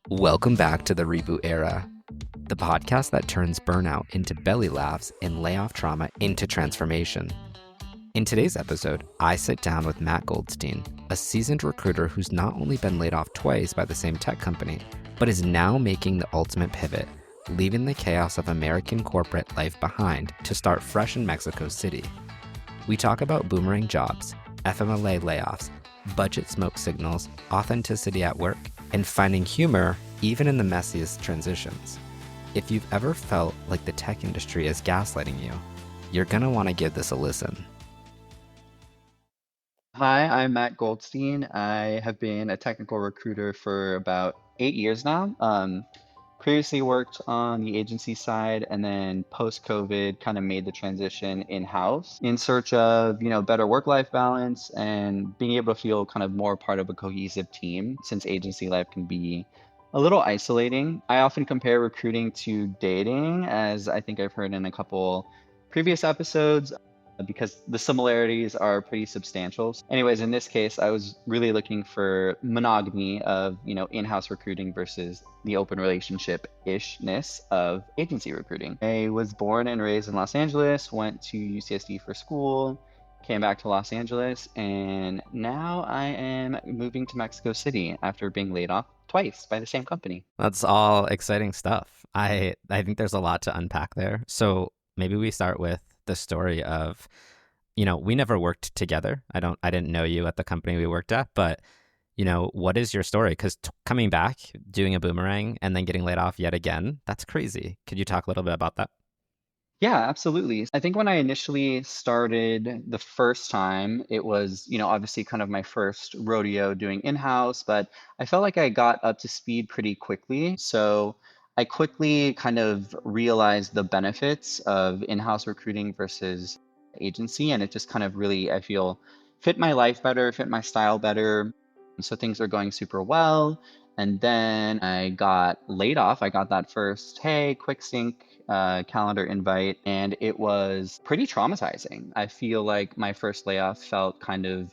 Welcome back to the Reboot Era, the podcast that turns burnout into belly laughs and layoff trauma into transformation. In today's episode, I sit down with Matt Goldstein, a seasoned recruiter who's not only been laid off twice by the same tech company, but is now making the ultimate pivot, leaving the chaos of American corporate life behind to start fresh in Mexico City. We talk about boomerang jobs, FMLA layoffs, budget smoke signals, authenticity at work, and finding humor even in the messiest transitions. If you've ever felt like the tech industry is gaslighting you, you're gonna want to give this a listen. Hi, I'm Matt Goldstein. I have been a technical recruiter for about 8 years now. Previously worked on the agency side and then post-COVID kind of made the transition in-house in search of, better work-life balance and being able to feel kind of more part of a cohesive team since agency life can be a little isolating. I often compare recruiting to dating, as I think I've heard in a couple previous episodes because the similarities are pretty substantial. Anyways, in this case, I was really looking for monogamy of, in-house recruiting versus the open relationship-ishness of agency recruiting. I was born and raised in Los Angeles, went to UCSD for school, came back to Los Angeles, and now I am moving to Mexico City after being laid off twice by the same company. That's all exciting stuff. I think there's a lot to unpack there. So maybe we start with the story of, we never worked together. I didn't know you at the company we worked at, but what is your story? Because coming back, doing a boomerang, and then getting laid off yet again, that's crazy. Could you talk a little bit about that? Yeah, absolutely. I think when I initially started the first time, it was, obviously kind of my first rodeo doing in-house, but I felt like I got up to speed pretty quickly. So I quickly kind of realized the benefits of in-house recruiting versus agency. And it just kind of really, I feel, fit my life better, fit my style better. So things are going super well. And then I got laid off. I got that first, hey, quick sync calendar invite, and it was pretty traumatizing. I feel like my first layoff felt kind of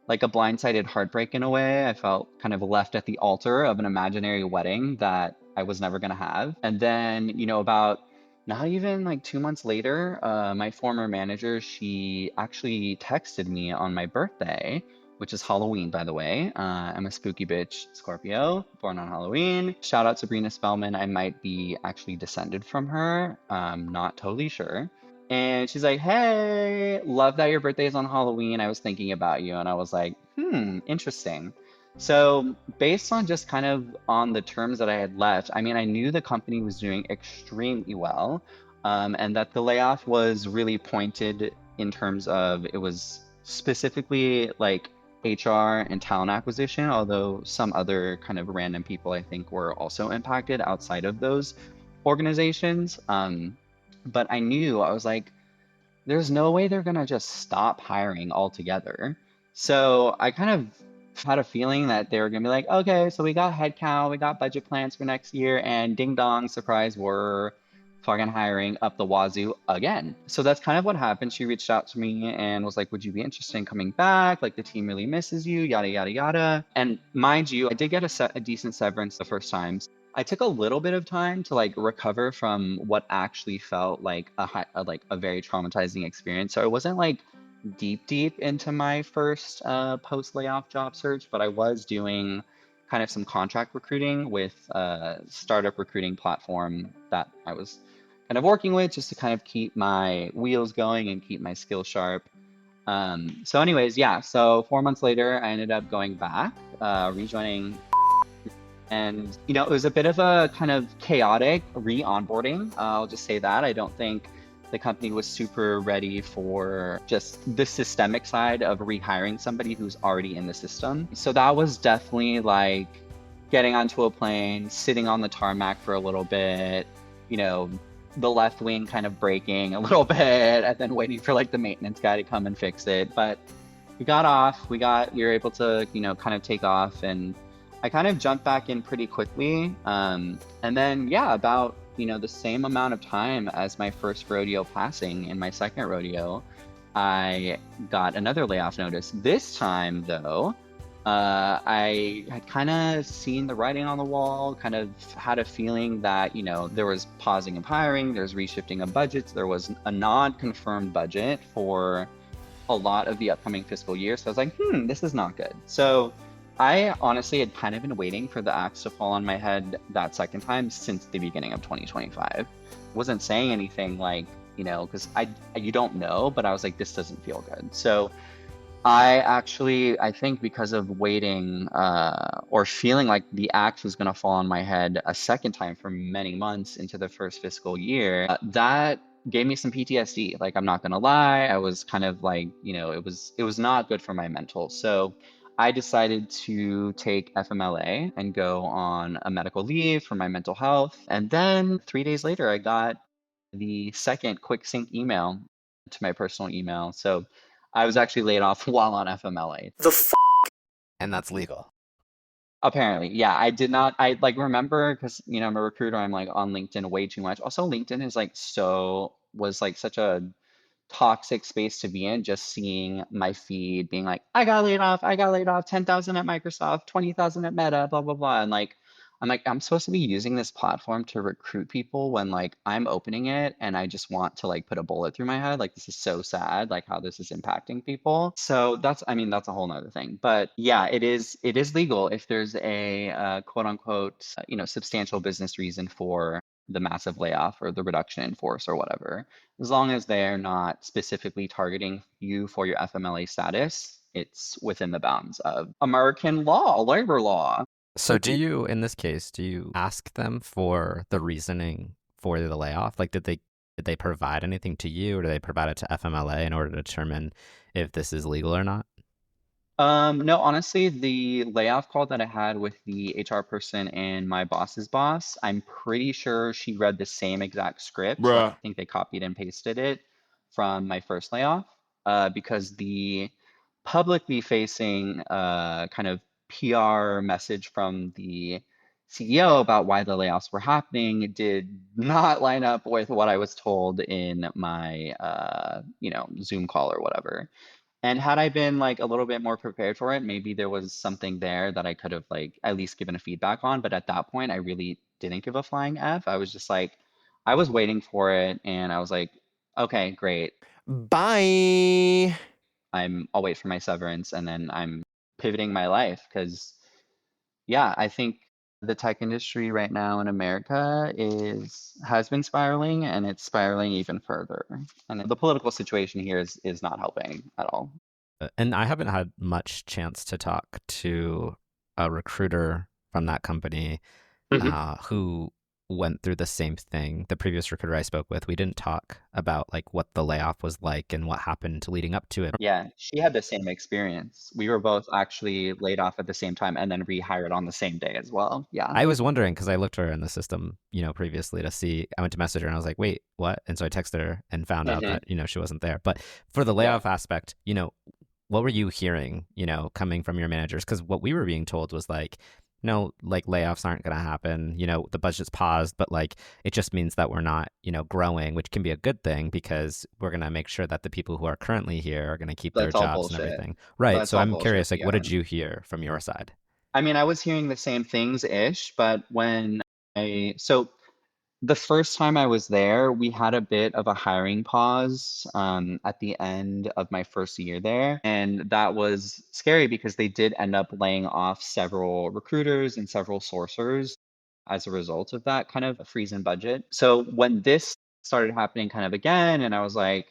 like a blindsided heartbreak in a way. I felt kind of left at the altar of an imaginary wedding that I was never going to have. And then, about not even like 2 months later, my former manager, she actually texted me on my birthday, which is Halloween, by the way. I'm a spooky bitch Scorpio, born on Halloween. Shout out Sabrina Spellman. I might be actually descended from her. Not totally sure. And she's like, hey, love that your birthday is on Halloween. I was thinking about you. And I was like, interesting. So based on just kind of on the terms that I had left, I mean, I knew the company was doing extremely well, and that the layoff was really pointed in terms of it was specifically like HR and talent acquisition, although some other kind of random people I think were also impacted outside of those organizations. But I knew, I was like, there's no way they're gonna just stop hiring altogether. So I kind of had a feeling that they were gonna be like, okay, so we got headcount, we got budget plans for next year, and ding dong, surprise, we're fucking hiring up the wazoo again. So that's kind of what happened. She reached out to me and was like, would you be interested in coming back? Like, the team really misses you, yada, yada, yada. And mind you, I did get a decent severance the first time. I took a little bit of time to like recover from what actually felt like a very traumatizing experience. So I wasn't like deep into my first post layoff job search, but I was doing kind of some contract recruiting with a startup recruiting platform that I was kind of working with just to kind of keep my wheels going and keep my skills sharp. So anyways, yeah, so 4 months later, I ended up going back, rejoining. And, it was a bit of a kind of chaotic re-onboarding. I'll just say that. I don't think the company was super ready for just the systemic side of rehiring somebody who's already in the system. So that was definitely like getting onto a plane, sitting on the tarmac for a little bit, the left wing kind of breaking a little bit, and then waiting for like the maintenance guy to come and fix it. But we got off, we were able to, kind of take off, and I kind of jumped back in pretty quickly. And then, yeah, about, the same amount of time as my first rodeo passing in my second rodeo, I got another layoff notice. This time, though, I had kind of seen the writing on the wall, kind of had a feeling that, there was pausing of hiring, there's reshifting of budgets, there was a non-confirmed budget for a lot of the upcoming fiscal year. So I was like, this is not good. So I honestly had kind of been waiting for the axe to fall on my head that second time since the beginning of 2025. Wasn't saying anything like, because you don't know, but I was like, this doesn't feel good. So I think because of waiting or feeling like the axe was going to fall on my head a second time for many months into the first fiscal year, that gave me some PTSD. Like, I'm not going to lie, I was kind of like, it was not good for my mental. So I decided to take FMLA and go on a medical leave for my mental health. And then 3 days later, I got the second quick sync email to my personal email. So I was actually laid off while on FMLA. And that's legal. Apparently, yeah, I did not. I like remember because I'm a recruiter. I'm like on LinkedIn way too much. Also, LinkedIn is like was like such a toxic space to be in, just seeing my feed being like, I got laid off, 10,000 at Microsoft, 20,000 at Meta, blah, blah, blah. And like, I'm like, I'm supposed to be using this platform to recruit people when like I'm opening it and I just want to like put a bullet through my head. Like, this is so sad, like how this is impacting people. So that's a whole nother thing. But yeah, it is legal if there's a quote unquote, substantial business reason for the massive layoff or the reduction in force or whatever. As long as they're not specifically targeting you for your FMLA status, it's within the bounds of American law, labor law. So in this case, do you ask them for the reasoning for the layoff? Like, did they provide anything to you, or do they provide it to FMLA in order to determine if this is legal or not? No, honestly, the layoff call that I had with the HR person and my boss's boss, I'm pretty sure she read the same exact script. Like, I think they copied and pasted it from my first layoff, because the publicly facing kind of PR message from the CEO about why the layoffs were happening did not line up with what I was told in my Zoom call or whatever. And had I been like a little bit more prepared for it, maybe there was something there that I could have like at least given a feedback on. But at that point, I really didn't give a flying F. I was just like, I was waiting for it, and I was like, okay, great. Bye. I'll wait for my severance, and then I'm pivoting my life because, yeah, I think the tech industry right now in America has been spiraling, and it's spiraling even further. And the political situation here is not helping at all. And I haven't had much chance to talk to a recruiter from that company who went through the same thing. The previous recruiter I spoke with, we didn't talk about like what the layoff was like and what happened leading up to it. Yeah, she had the same experience. We were both actually laid off at the same time and then rehired on the same day as well. Yeah. I was wondering because I looked her in the system, previously to see. I went to message her and I was like, "Wait, what?" And so I texted her and found out that she wasn't there. But for the layoff aspect, what were you hearing, coming from your managers? Because what we were being told was like, no, like layoffs aren't going to happen. The budget's paused, but like it just means that we're not, growing, which can be a good thing because we're going to make sure that the people who are currently here are going to keep their That's all jobs and bullshit. everything. Right. That's So all I'm curious, bullshit. like, what Yeah. did you hear from your side? I mean, I was hearing the same things-ish, but so the first time I was there, we had a bit of a hiring pause at the end of my first year there. And that was scary because they did end up laying off several recruiters and several sourcers as a result of that kind of freeze in budget. So when this started happening kind of again, and I was like,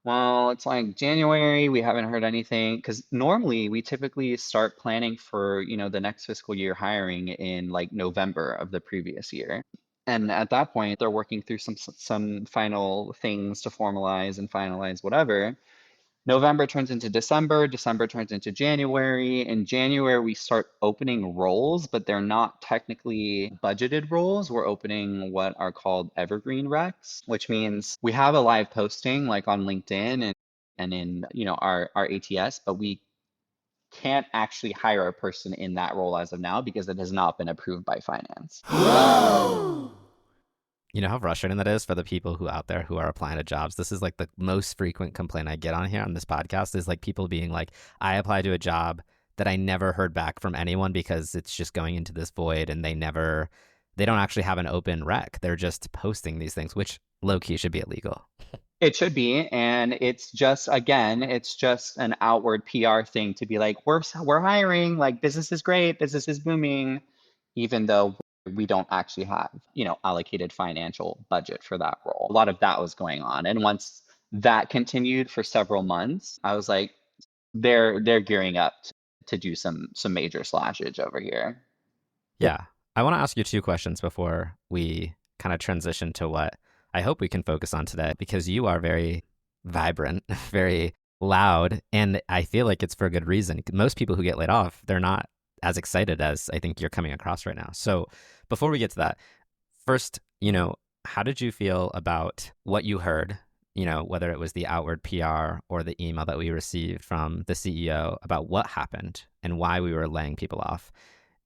well, it's like January, we haven't heard anything because normally we typically start planning for, the next fiscal year hiring in like November of the previous year. And at that point, they're working through some final things to formalize and finalize whatever. November turns into December, December turns into January. In January, we start opening roles, but they're not technically budgeted roles. We're opening what are called evergreen recs, which means we have a live posting like on LinkedIn and in our ATS, but we can't actually hire a person in that role as of now because it has not been approved by finance. You know how frustrating that is for the people who out there who are applying to jobs. This is like the most frequent complaint I get on here on this podcast is like people being like, I applied to a job, that I never heard back from anyone because it's just going into this void and they don't actually have an open rec. They're just posting these things, which low key should be illegal. It should be, and it's just again, it's just an outward PR thing to be like, we're hiring, like business is great, business is booming, even though we don't actually have, allocated financial budget for that role. A lot of that was going on, and once that continued for several months, I was like, they're gearing up to do some major slashage over here. Yeah. I want to ask you two questions before we kind of transition to what I hope we can focus on today, because you are very vibrant, very loud, and I feel like it's for a good reason. Most people who get laid off, they're not as excited as I think you're coming across right now. So before we get to that, first, how did you feel about what you heard, whether it was the outward PR or the email that we received from the CEO about what happened and why we were laying people off?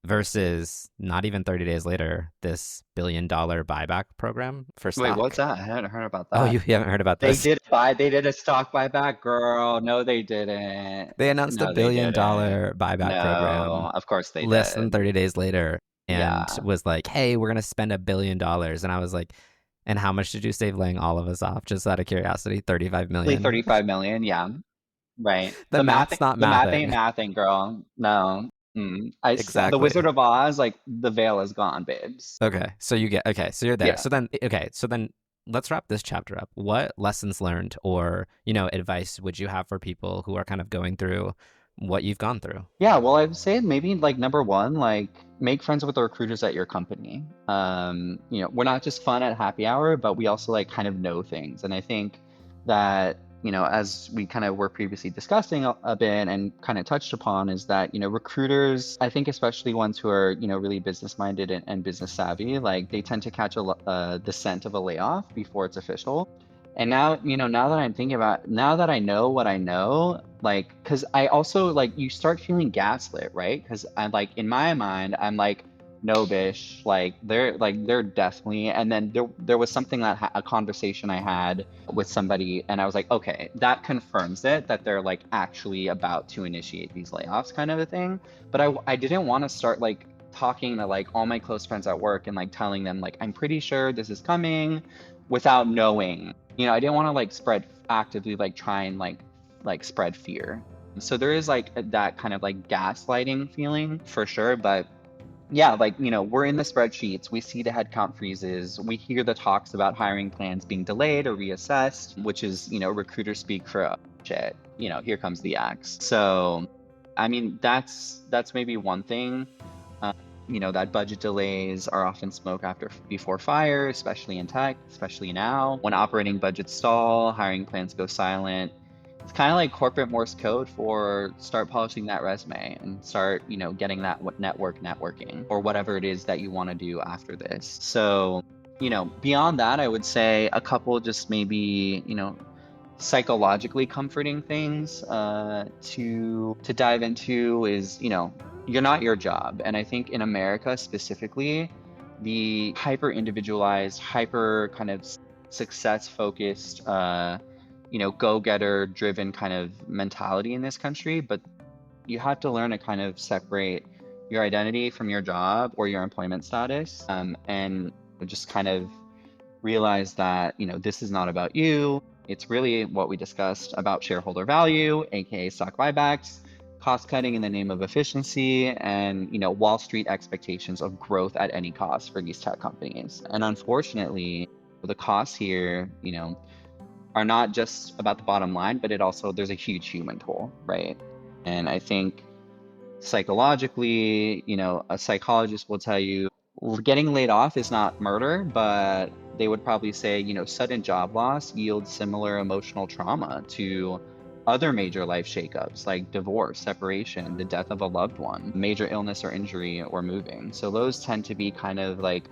Versus not even 30 days later, this $1 billion buyback program for stock. Wait, what's that? I hadn't heard about Oh, that. you haven't heard about They this? did a stock buyback, girl. No, they didn't. They announced a No, $1 they billion didn't. buyback program No, of course they less than did. 30 days later and Yeah. was like, hey, we're going to spend $1 billion. And I was like, and how much did you save laying all of us off? Just out of curiosity, 35 Like million. 35 million, yeah. Right. The math's not The math ain't mathing. mathing, girl. No. The Exactly. Wizard of Oz, like the veil is gone, babes. Okay, so you're there. Yeah. So then let's wrap this chapter up. What lessons learned or, advice would you have for people who are kind of going through what you've gone through? Yeah, well, I would say maybe like number one, like make friends with the recruiters at your company. We're not just fun at happy hour, but we also like kind of know things. And I think that, as we kind of were previously discussing a bit and kind of touched upon, is that, recruiters, I think especially ones who are, really business minded and business savvy, like they tend to catch the scent of a layoff before it's official. And now, now that I'm thinking about, now that I know what I know, like, because I also like, you start feeling gaslit, right? Because I'm like, in my mind, I'm like, no, bish, like they're definitely. And then there was something a conversation I had with somebody, and I was like, okay, that confirms it that they're like actually about to initiate these layoffs, kind of a thing. But I didn't want to start like talking to like all my close friends at work and like telling them like I'm pretty sure this is coming without knowing. I didn't want to like actively like try and like spread fear. So there is like that kind of like gaslighting feeling for sure. But yeah, like, we're in the spreadsheets, we see the headcount freezes, we hear the talks about hiring plans being delayed or reassessed, which is, recruiter speak for shit, here comes the axe. So, I mean, that's maybe one thing. That budget delays are often smoke before fire, especially in tech, especially now. When operating budgets stall, hiring plans go silent. It's kind of like corporate Morse code for start polishing that resume and start, getting that networking or whatever it is that you want to do after this. So, beyond that, I would say a couple just maybe, psychologically comforting things to dive into is, you're not your job. And I think in America specifically, the hyper individualized, hyper kind of success focused, go-getter driven kind of mentality in this country. But you have to learn to kind of separate your identity from your job or your employment status, and just kind of realize that, this is not about you. It's really what we discussed about shareholder value, aka stock buybacks, cost cutting in the name of efficiency, and Wall Street expectations of growth at any cost for these tech companies. And unfortunately, the costs here, are not just about the bottom line, but there's a huge human toll, right? And I think psychologically, a psychologist will tell you getting laid off is not murder, but they would probably say, sudden job loss yields similar emotional trauma to other major life shakeups like divorce, separation, the death of a loved one, major illness or injury, or moving. So those tend to be kind of like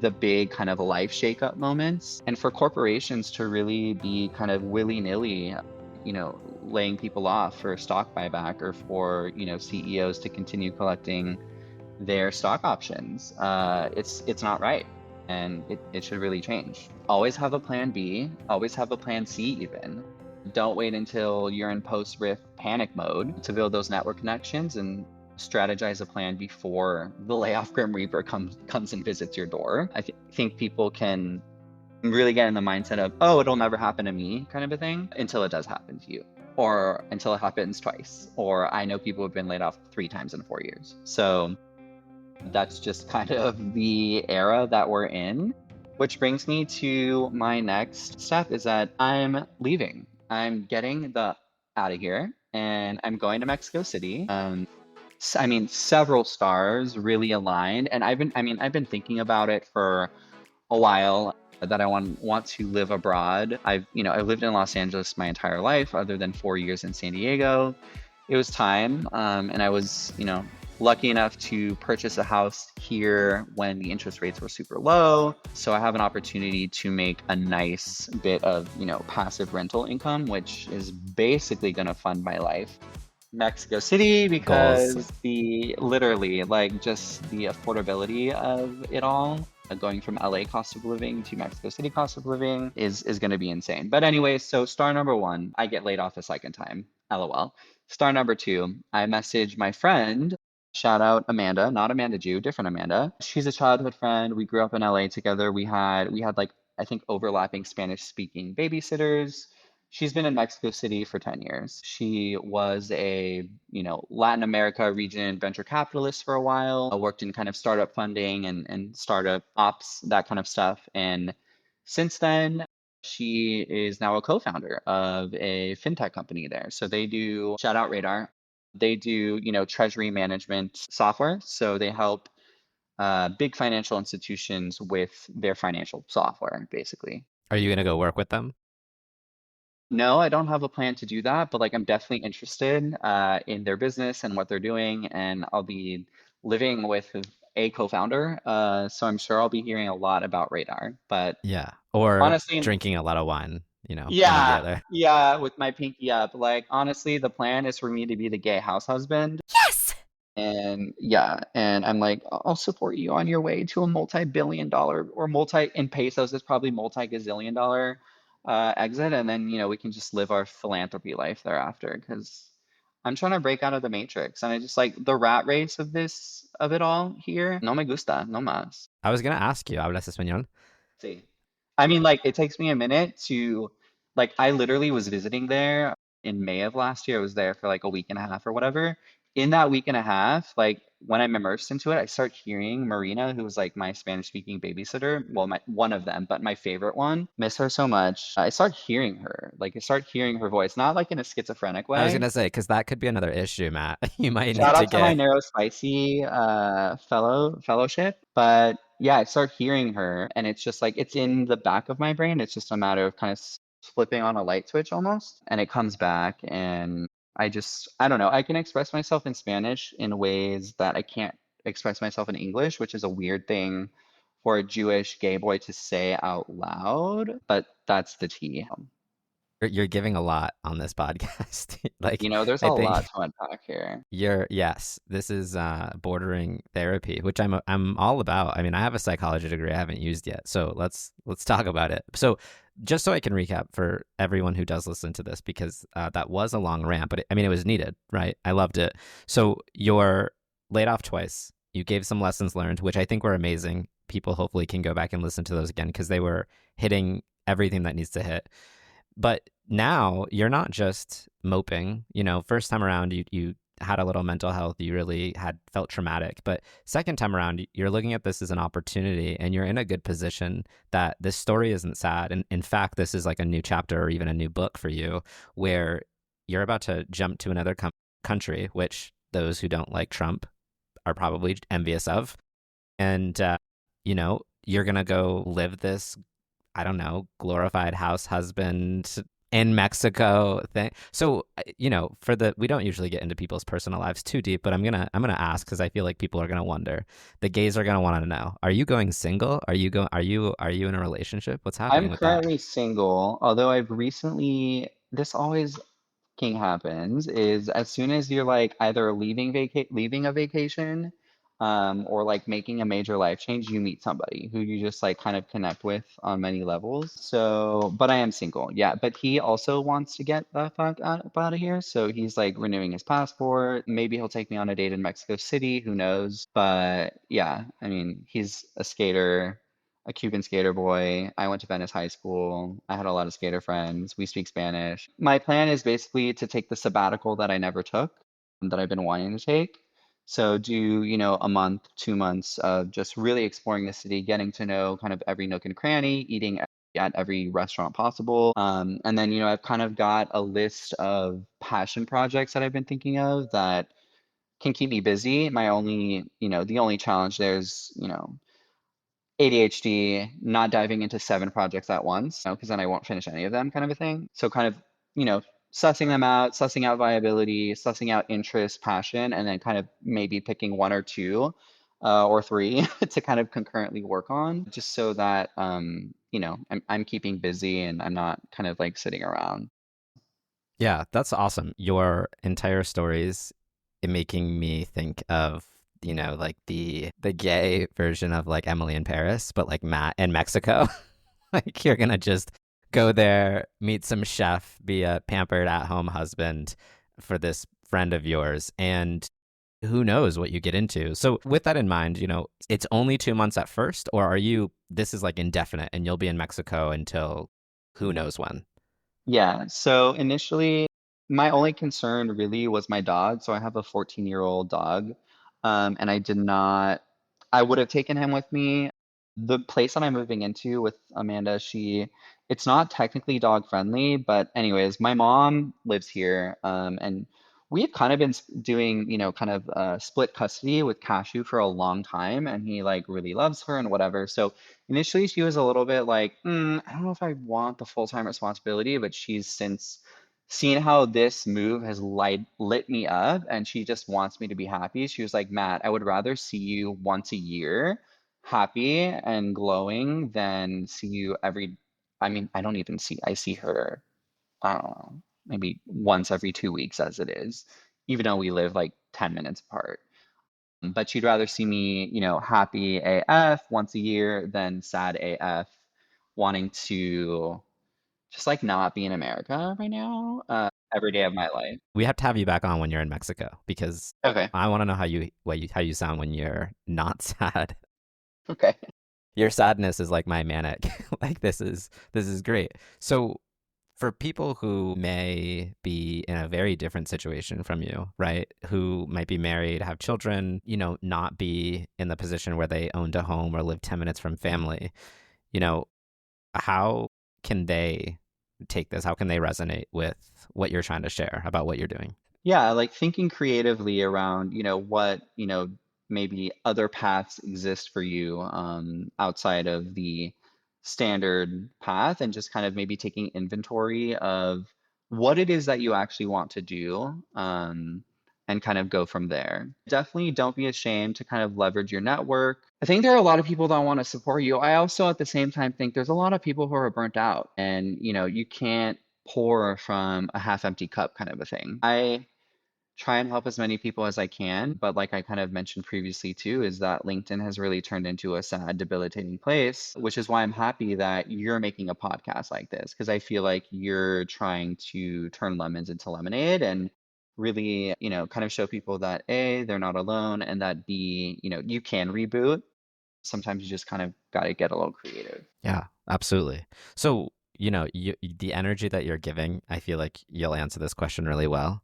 the big kind of life shakeup moments. And for corporations to really be kind of willy-nilly, laying people off for a stock buyback or for, CEOs to continue collecting their stock options, it's not right. And it should really change. Always have a plan B, always have a plan C even. Don't wait until you're in post-riff panic mode to build those network connections and strategize a plan before the layoff Grim Reaper comes and visits your door. I think people can really get in the mindset of, oh, it'll never happen to me kind of a thing until it does happen to you, or until it happens twice, or I know people have been laid off 3 times in 4 years. So that's just kind of the era that we're in, which brings me to my next step is that I'm leaving. I'm getting the out of here and I'm going to Mexico City. I mean, several stars really aligned, and I've been thinking about it for a while that I want to live abroad. I lived in Los Angeles my entire life, other than 4 years in San Diego. It was time, and I was, lucky enough to purchase a house here when the interest rates were super low. So I have an opportunity to make a nice bit of, passive rental income, which is basically going to fund my life. Mexico City, Goals. because literally, like, just the affordability of it all, going from LA cost of living to Mexico City cost of living is going to be insane. But anyway, so star number 1, I get laid off a second time. LOL. Star number 2, I message my friend. Shout out Amanda, not Amanda Jew, different Amanda. She's a childhood friend. We grew up in LA together. We had like, I think, overlapping Spanish speaking babysitters. She's been in Mexico City for 10 years. She was a, Latin America region venture capitalist for a while. Worked in kind of startup funding and startup ops, that kind of stuff. And since then, she is now a co-founder of a fintech company there. So they do, shout out Radar. They do, treasury management software. So they help big financial institutions with their financial software, basically. Are you gonna go work with them? No, I don't have a plan to do that, but like I'm definitely interested in their business and what they're doing, and I'll be living with a co-founder, so I'm sure I'll be hearing a lot about Radar. But Yeah. Or honestly, drinking a lot of wine, one or the yeah, other. yeah, with my pinky up, like honestly, the plan is for me to be the gay house husband. Yes. And yeah, and I'm like, I'll support you on your way to a multi-billion dollar, or multi in pesos, it's probably multi-gazillion dollar exit. And then, we can just live our philanthropy life thereafter. Because I'm trying to break out of the matrix. And I just like the rat race of it all here. No me gusta, no más. I was gonna ask you, ¿hablas español? See. I mean, like, it takes me a minute to, like, I literally was visiting there in May of last year. I was there for like a week and a half or whatever. In that week and a half, like, when I'm immersed into it, I start hearing Marina, who was like my Spanish speaking babysitter. Well, one of them, but my favorite one. Miss her so much. I start hearing her. Like, I start hearing her voice, not like in a schizophrenic I was way. gonna say, because that could be another issue, Matt. You might Shout need to out to my get. Neuro Spicy fellowship. But yeah, I start hearing her, and it's just like it's in the back of my brain. It's just a matter of kind of flipping on a light switch almost, and it comes back. And I don't know. I can express myself in Spanish in ways that I can't express myself in English, which is a weird thing for a Jewish gay boy to say out loud. But that's the tea. You're giving a lot on this podcast. Like, There's a I think lot to unpack here. yes, this is bordering therapy, which I'm all about. I mean, I have a psychology degree I haven't used yet, so let's talk about it. So, just so I can recap for everyone who does listen to this, because that was a long rant, but it was needed, right? I loved it. So you're laid off twice. You gave some lessons learned, which I think were amazing. People hopefully can go back and listen to those again because they were hitting everything that needs to hit. But now you're not just moping. First time around, you had a little mental health. You really had felt traumatic. But second time around, you're looking at this as an opportunity, and you're in a good position that this story isn't sad. And in fact, this is like a new chapter or even a new book for you, where you're about to jump to another country, which those who don't like Trump are probably envious of. And, you're going to go live this, I don't know, glorified house husband in Mexico thing. So, we don't usually get into people's personal lives too deep, but I'm going to ask, because I feel like people are going to wonder. The gays are going to want to know, are you going single? Are you in a relationship? What's happening I'm with that? currently single, although this always king happens, is as soon as you're like either leaving a vacation, or like making a major life change, you meet somebody who you just like kind of connect with on many levels. So, but I am single, yeah. But he also wants to get the fuck out of here. So he's like renewing his passport. Maybe he'll take me on a date in Mexico City, who knows? But yeah, I mean, he's a skater, a Cuban skater boy. I went to Venice High School. I had a lot of skater friends. We speak Spanish. My plan is basically to take the sabbatical that I never took, that I've been wanting to take. So do, a month, 2 months of just really exploring the city, getting to know kind of every nook and cranny, eating at every restaurant possible. And then, I've kind of got a list of passion projects that I've been thinking of that can keep me busy. The only challenge there is, ADHD, not diving into 7 projects at once, because then I won't finish any of them, kind of a thing. So kind of, you know, sussing them out, sussing out viability, sussing out interest, passion, and then kind of maybe picking one or two or three to kind of concurrently work on, just so that I'm keeping busy and I'm not kind of like sitting around. Yeah, that's awesome. Your entire stories making me think of, like the gay version of like Emily in Paris, but like Matt in Mexico. Like you're gonna just go there, meet some chef, be a pampered at-home husband for this friend of yours, and who knows what you get into. So with that in mind, it's only 2 months at first, or this is like indefinite and you'll be in Mexico until who knows when? Yeah, so initially, my only concern really was my dog. So I have a 14-year-old dog, and I would have taken him with me. The place that I'm moving into with Amanda, it's not technically dog friendly, but anyways, my mom lives here, and we've kind of been doing, kind of split custody with Cashew for a long time, and he like really loves her and whatever. So initially, she was a little bit like, I don't know if I want the full-time responsibility, but she's since seen how this move has lit me up and she just wants me to be happy. She was like, Matt, I would rather see you once a year happy and glowing than see you I mean, I see her, I don't know, maybe once every 2 weeks as it is, even though we live like 10 minutes apart. But she'd rather see me, happy AF once a year than sad AF, wanting to just like not be in America right now, every day of my life. We have to have you back on when you're in Mexico because Okay. I want to know how you sound when you're not sad. Okay. Your sadness is like my manic. Like this is great. So for people who may be in a very different situation from you, right? Who might be married, have children, not be in the position where they owned a home or live 10 minutes from family, you know, how can they take this? How can they resonate with what you're trying to share about what you're doing? Yeah, like thinking creatively around, what, maybe other paths exist for you outside of the standard path and just kind of maybe taking inventory of what it is that you actually want to do and kind of go from there. Definitely don't be ashamed to kind of leverage your network. I think there are a lot of people that want to support you. I also at the same time think there's a lot of people who are burnt out and, you can't pour from a half empty cup kind of a thing. I try and help as many people as I can. But like I kind of mentioned previously too, is that LinkedIn has really turned into a sad, debilitating place, which is why I'm happy that you're making a podcast like this, because I feel like you're trying to turn lemons into lemonade and really, kind of show people that A, they're not alone, and that B, you can reboot. Sometimes you just kind of got to get a little creative. Yeah, absolutely. So, the energy that you're giving, I feel like you'll answer this question really well.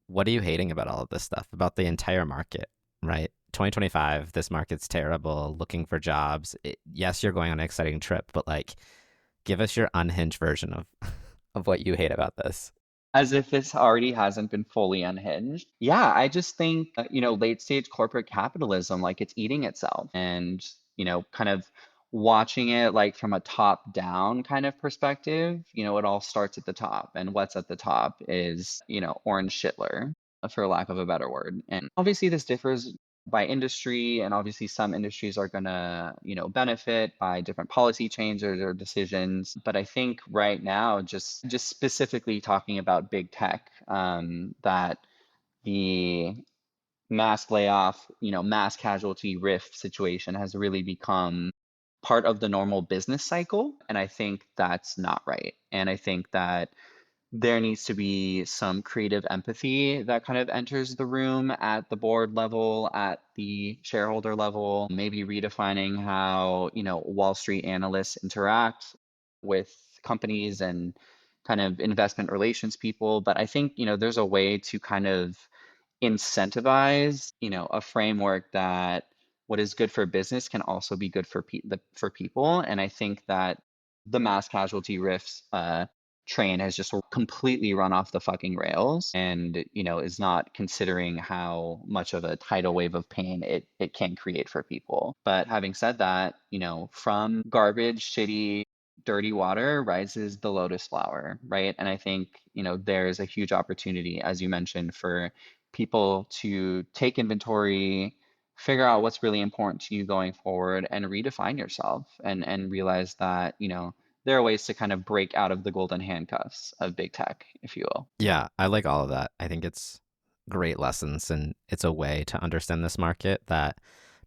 What are you hating about all of this stuff, about the entire market, right? 2025, this market's terrible, looking for jobs. Yes, you're going on an exciting trip, but like, give us your unhinged version of of what you hate about this. As if this already hasn't been fully unhinged. Yeah, I just think, late stage corporate capitalism, like it's eating itself and, kind of watching it like from a top down kind of perspective, it all starts at the top. And what's at the top is, orange shitler, for lack of a better word. And obviously this differs by industry, and obviously some industries are gonna, benefit by different policy changes or decisions. But I think right now, just specifically talking about big tech, that the mass layoff, mass casualty risk situation has really become part of the normal business cycle. And I think that's not right. And I think that there needs to be some creative empathy that kind of enters the room at the board level, at the shareholder level, maybe redefining how, Wall Street analysts interact with companies and kind of investment relations people. But I think, there's a way to kind of incentivize, a framework that what is good for business can also be good for for people. And I think that the mass casualty risks train has just completely run off the fucking rails and, is not considering how much of a tidal wave of pain it can create for people. But having said that, from garbage, shitty, dirty water rises the lotus flower, right? And I think, there's a huge opportunity, as you mentioned, for people to take inventory, figure out what's really important to you going forward, and redefine yourself and realize that, there are ways to kind of break out of the golden handcuffs of big tech, if you will. Yeah, I like all of that. I think it's great lessons and it's a way to understand this market that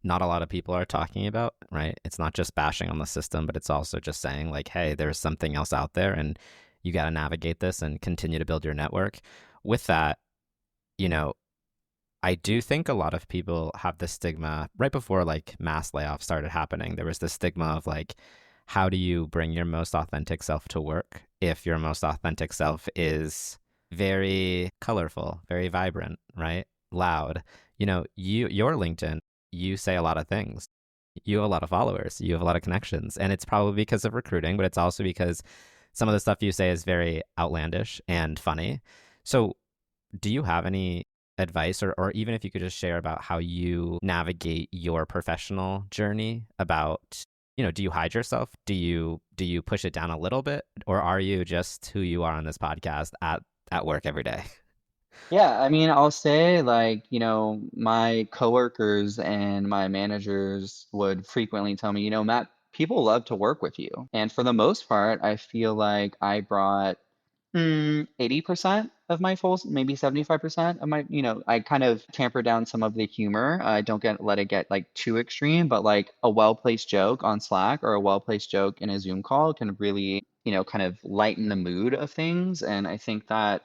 not a lot of people are talking about, right? It's not just bashing on the system, but it's also just saying, like, hey, there's something else out there and you got to navigate this and continue to build your network. With that, you know, I do think a lot of people have this stigma right before like mass layoffs started happening. There was this stigma of like, how do you bring your most authentic self to work if your most authentic self is very colorful, very vibrant, right? Loud. Your LinkedIn, you say a lot of things. You have a lot of followers, you have a lot of connections, and it's probably because of recruiting, but it's also because some of the stuff you say is very outlandish and funny. So do you have any advice or even if you could just share about how you navigate your professional journey about, do you hide yourself? Do you push it down a little bit, or are you just who you are on this podcast at work every day? Yeah, I mean, I'll say like, my coworkers and my managers would frequently tell me, Matt, people love to work with you. And for the most part, I feel like I brought 80% of my full, maybe 75% of my, I kind of tamper down some of the humor. I don't let it get like too extreme, but like a well-placed joke on Slack or a well-placed joke in a Zoom call can really, kind of lighten the mood of things. And I think that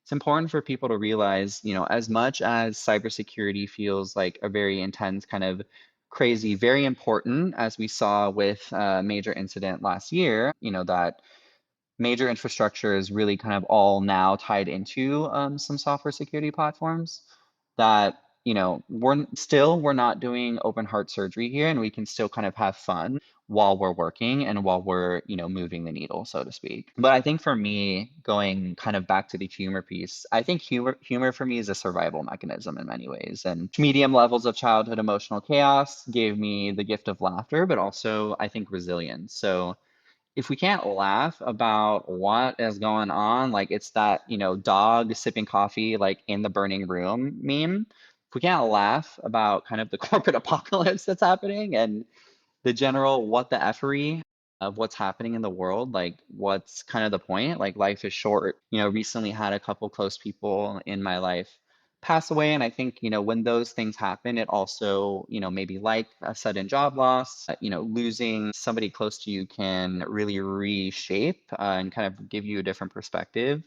it's important for people to realize, as much as cybersecurity feels like a very intense kind of crazy, very important, as we saw with a major incident last year, that major infrastructure is really kind of all now tied into some software security platforms that, we're not doing open heart surgery here, and we can still kind of have fun while we're working and while we're, moving the needle, so to speak. But I think for me, going kind of back to the humor piece, I think humor for me is a survival mechanism in many ways. And medium levels of childhood emotional chaos gave me the gift of laughter, but also I think resilience. So if we can't laugh about what is going on, like it's that, dog sipping coffee like in the burning room meme. If we can't laugh about kind of the corporate apocalypse that's happening and the general what the effery of what's happening in the world, like what's kind of the point? Like life is short. Recently had a couple close people in my life pass away. And I think, when those things happen, it also, maybe like a sudden job loss, losing somebody close to you can really reshape and kind of give you a different perspective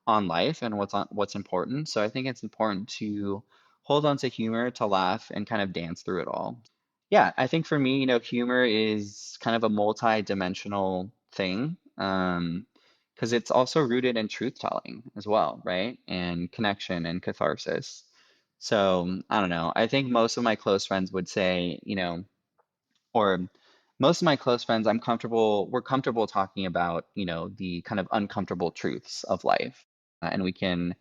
on life and what's important. So I think it's important to hold on to humor, to laugh, and kind of dance through it all. Yeah, I think for me, humor is kind of a multi-dimensional thing, because it's also rooted in truth telling as well, right? And connection and catharsis. So I don't know. I think most of my close friends would say, or most of my close friends, we're comfortable talking about, the kind of uncomfortable truths of life. And we can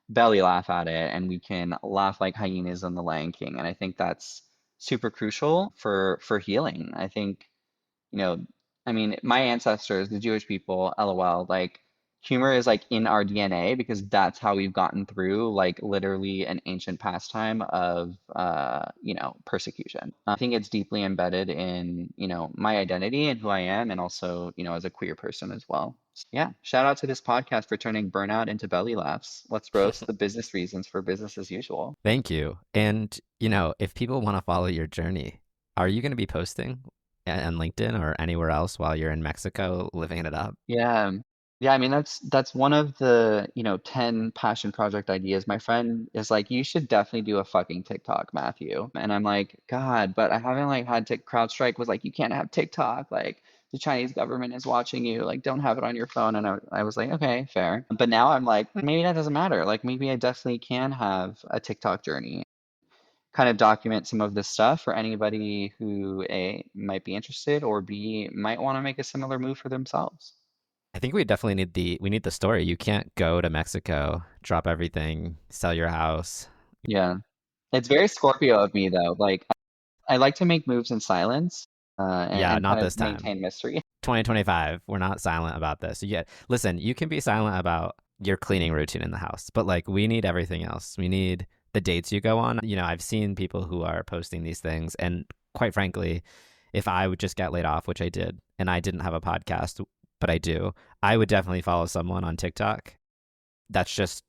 belly laugh at it and we can laugh like hyenas on the Lion King. And I think that's super crucial for healing. I think, you know, I mean, my ancestors, the Jewish people, LOL, like humor is like in our DNA because that's how we've gotten through like literally an ancient pastime of persecution. I think it's deeply embedded in, my identity and who I am, and also, as a queer person as well. So, yeah, shout out to this podcast for turning burnout into belly laughs. Let's roast the business reasons for business as usual. Thank you. And, if people want to follow your journey, are you going to be posting on LinkedIn or anywhere else while you're in Mexico living it up? Yeah. Yeah, I mean that's one of the, 10 passion project ideas. My friend is like, you should definitely do a fucking TikTok, Matthew. And I'm like, God, but I haven't like had to CrowdStrike was like, you can't have TikTok. Like the Chinese government is watching you. Like don't have it on your phone. And I was like, okay, fair. But now I'm like, maybe that doesn't matter. Like maybe I definitely can have a TikTok journey, kind of document some of this stuff for anybody who A, might be interested, or B, might want to make a similar move for themselves. I think we definitely need the story. You can't go to Mexico, drop everything, sell your house. Yeah. It's very Scorpio of me though. Like I like to make moves in silence, Yeah, and not kind this of time. maintain mystery. 2025, we're not silent about this. Listen, you can be silent about your cleaning routine in the house, but like we need everything else. We need the dates you go on. I've seen people who are posting these things, and quite frankly, if I would just get laid off, which I did, and I didn't have a podcast, but I do, I would definitely follow someone on TikTok that's just,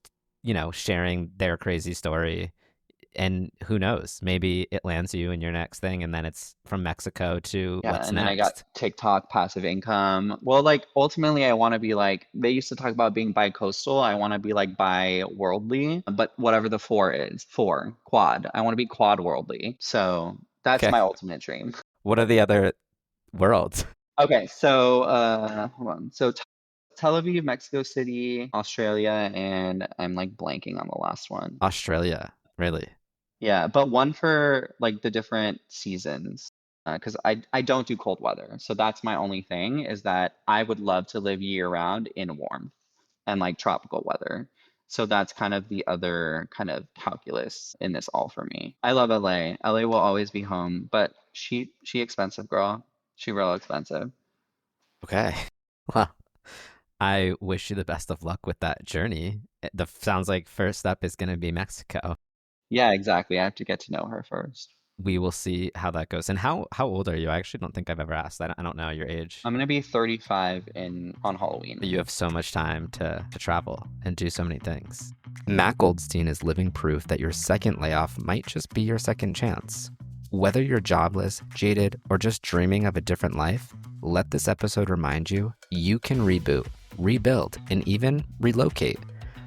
sharing their crazy story. And who knows, maybe it lands you in your next thing, and then it's from Mexico to Yeah, what's and then I got next. TikTok passive income. Well, like ultimately I want to be like they used to talk about being bi-coastal. I want to be like bi-worldly, but whatever the four is, four, quad. I want to be quad worldly. So that's Okay. my ultimate dream. What are the other worlds? Okay, so hold on. So Tel Aviv, Mexico City, Australia, and I'm like blanking on the last one. Australia, really? Yeah, but one for like the different seasons. Because I don't do cold weather. So that's my only thing is that I would love to live year round in warmth and like tropical weather. So that's kind of the other kind of calculus in this all for me. I love LA. LA will always be home, but she expensive, girl. She real expensive. Okay. Well, I wish you the best of luck with that journey. The sounds like first step is going to be Mexico. Yeah, exactly. I have to get to know her first. We will see how that goes. And how old are you? I actually don't think I've ever asked. I don't know your age. I'm gonna be 35 on Halloween. You have so much time to travel and do so many things. Matt Goldstein is living proof that your second layoff might just be your second chance. Whether you're jobless, jaded, or just dreaming of a different life, let this episode remind you you can reboot, rebuild, and even relocate.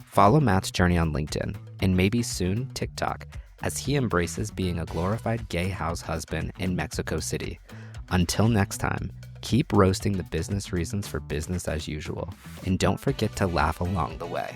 Follow Matt's journey on LinkedIn and maybe soon TikTok as he embraces being a glorified gay house husband in Mexico City. Until next time, keep roasting the business reasons for business as usual, and don't forget to laugh along the way.